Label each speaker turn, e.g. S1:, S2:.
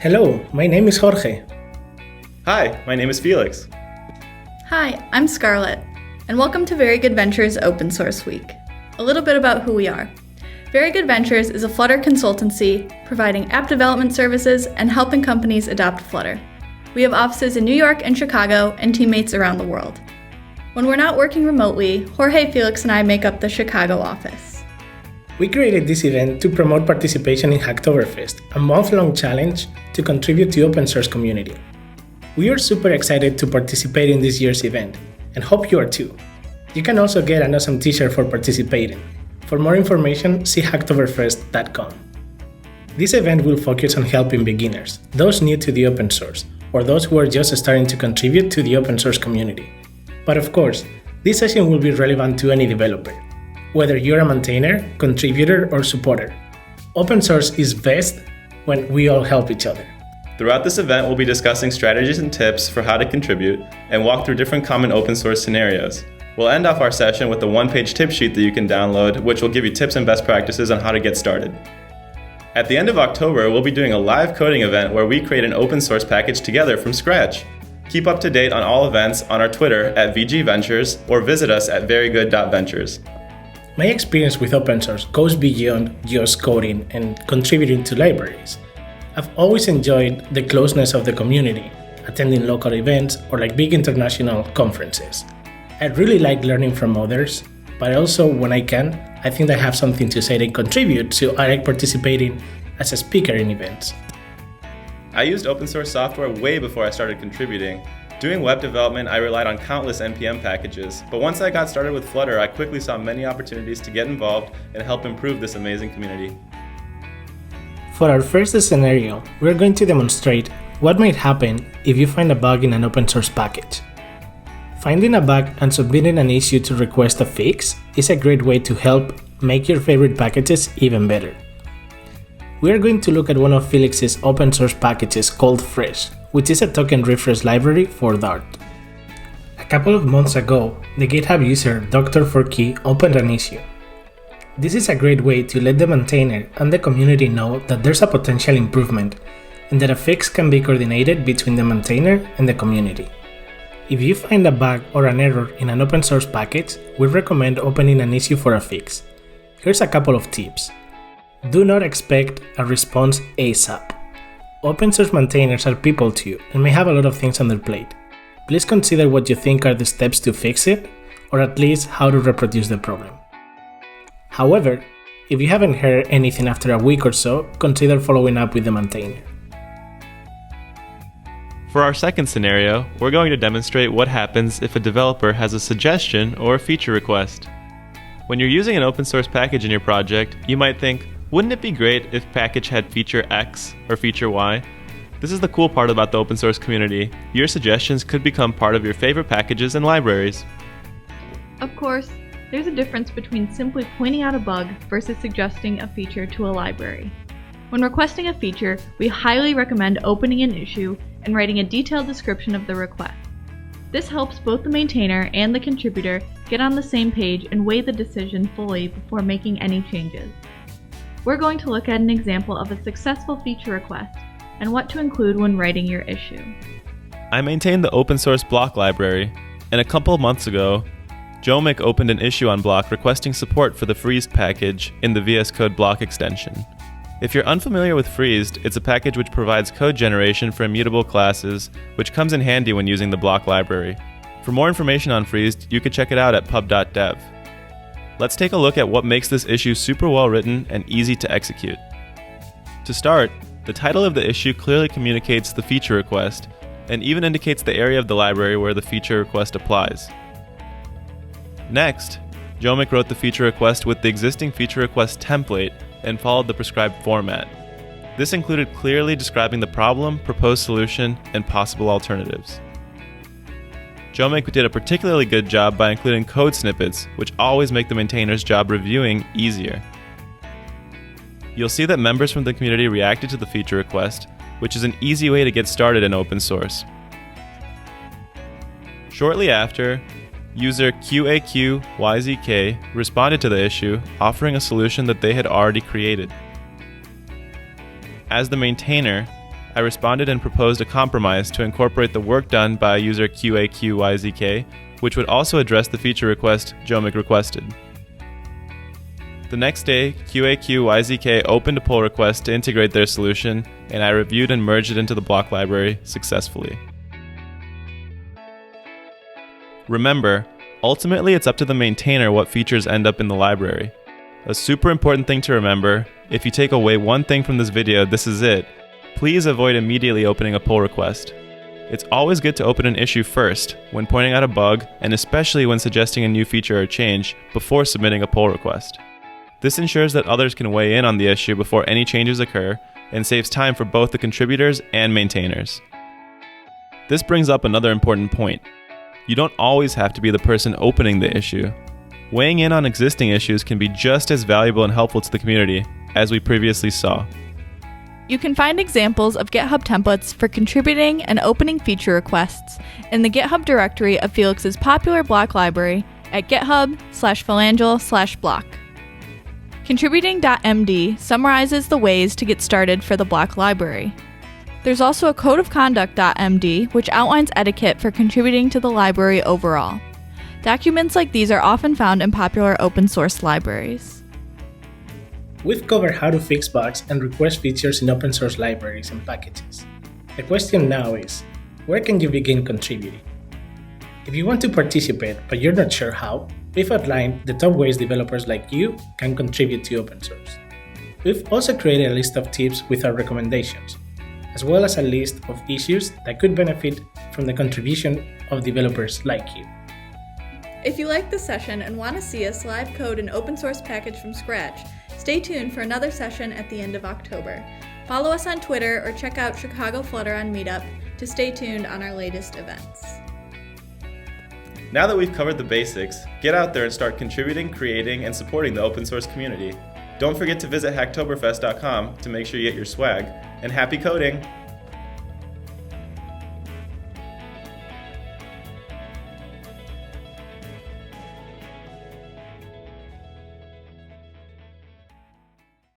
S1: Hello, my name is Jorge.
S2: Hi, my name is Felix.
S3: Hi, I'm Scarlett, and welcome to Very Good Ventures Open Source Week. A little bit about who we are. Very Good Ventures is a Flutter consultancy providing app development services and helping companies adopt Flutter. We have offices in New York and Chicago and teammates around the world. When we're not working remotely, Jorge, Felix, and I make up the Chicago office.
S1: We created this event to promote participation in Hacktoberfest, a month-long challenge to contribute to open source community. We are super excited to participate in this year's event, and hope you are too. You can also get an awesome t-shirt for participating. For more information, see hacktoberfest.com. This event will focus on helping beginners, those new to the open source, or those who are just starting to contribute to the open source community. But of course, this session will be relevant to any developer, whether you're a maintainer, contributor, or supporter. Open source is best when we all help each other.
S2: Throughout this event, we'll be discussing strategies and tips for how to contribute and walk through different common open source scenarios. We'll end off our session with a one-page tip sheet that you can download, which will give you tips and best practices on how to get started. At the end of October, we'll be doing a live coding event where we create an open source package together from scratch. Keep up to date on all events on our Twitter at VGVentures or visit us at verygood.ventures.
S1: My experience with open source goes beyond just coding and contributing to libraries. I've always enjoyed the closeness of the community, attending local events or big international conferences. I really like learning from others, but also when I can, I think I have something to say and contribute, so I like participating as a speaker in events.
S2: I used open source software way before I started contributing. Doing web development, I relied on countless NPM packages, but once I got started with Flutter, I quickly saw many opportunities to get involved and help improve this amazing community.
S1: For our first scenario, we're going to demonstrate what might happen if you find a bug in an open source package. Finding a bug and submitting an issue to request a fix is a great way to help make your favorite packages even better. We are going to look at one of Felix's open source packages called Fresh, which is a token refresh library for Dart. A couple of months ago, the GitHub user Dr4Key opened an issue. This is a great way to let the maintainer and the community know that there's a potential improvement and that a fix can be coordinated between the maintainer and the community. If you find a bug or an error in an open source package, we recommend opening an issue for a fix. Here's a couple of tips. Do not expect a response ASAP. Open source maintainers are people too and may have a lot of things on their plate. Please consider what you think are the steps to fix it, or at least how to reproduce the problem. However, if you haven't heard anything after a week or so, consider following up with the maintainer.
S2: For our second scenario, we're going to demonstrate what happens if a developer has a suggestion or a feature request. When you're using an open source package in your project, you might think, wouldn't it be great if package had feature X or feature Y? This is the cool part about the open source community. Your suggestions could become part of your favorite packages and libraries.
S3: Of course, there's a difference between simply pointing out a bug versus suggesting a feature to a library. When requesting a feature, we highly recommend opening an issue and writing a detailed description of the request. This helps both the maintainer and the contributor get on the same page and weigh the decision fully before making any changes. We're going to look at an example of a successful feature request and what to include when writing your issue.
S2: I maintain the open source block library, and a couple months ago, Jomic opened an issue on Block requesting support for the Freezed package in the VS Code block extension. If you're unfamiliar with Freezed, it's a package which provides code generation for immutable classes, which comes in handy when using the block library. For more information on Freezed, you can check it out at pub.dev. Let's take a look at what makes this issue super well written and easy to execute. To start, the title of the issue clearly communicates the feature request and even indicates the area of the library where the feature request applies. Next, Jomic wrote the feature request with the existing feature request template and followed the prescribed format. This included clearly describing the problem, proposed solution, and possible alternatives. Jomic did a particularly good job by including code snippets, which always make the maintainer's job reviewing easier. You'll see that members from the community reacted to the feature request, which is an easy way to get started in open source. Shortly after, user QAQYZK responded to the issue, offering a solution that they had already created. As the maintainer, I responded and proposed a compromise to incorporate the work done by user QAQYZK, which would also address the feature request Jomic requested. The next day, QAQYZK opened a pull request to integrate their solution, and I reviewed and merged it into the block library successfully. Remember, ultimately it's up to the maintainer what features end up in the library. A super important thing to remember, if you take away one thing from this video, this is it. Please avoid immediately opening a pull request. It's always good to open an issue first, when pointing out a bug, and especially when suggesting a new feature or change, before submitting a pull request. This ensures that others can weigh in on the issue before any changes occur, and saves time for both the contributors and maintainers. This brings up another important point. You don't always have to be the person opening the issue. Weighing in on existing issues can be just as valuable and helpful to the community, as we previously saw.
S3: You can find examples of GitHub templates for contributing and opening feature requests in the GitHub directory of Felix's popular block library at github/phalangel/block. Contributing.md summarizes the ways to get started for the block library. There's also a code of conduct.md, which outlines etiquette for contributing to the library overall. Documents like these are often found in popular open source libraries.
S1: We've covered how to fix bugs and request features in open source libraries and packages. The question now is, where can you begin contributing? If you want to participate but you're not sure how, we've outlined the top ways developers like you can contribute to open source. We've also created a list of tips with our recommendations, as well as a list of issues that could benefit from the contribution of developers like you.
S3: If you liked this session and want to see us live code an open source package from scratch, stay tuned for another session at the end of October. Follow us on Twitter or check out Chicago Flutter on Meetup to stay tuned on our latest events.
S2: Now that we've covered the basics, get out there and start contributing, creating, and supporting the open source community. Don't forget to visit hacktoberfest.com to make sure you get your swag, and happy coding!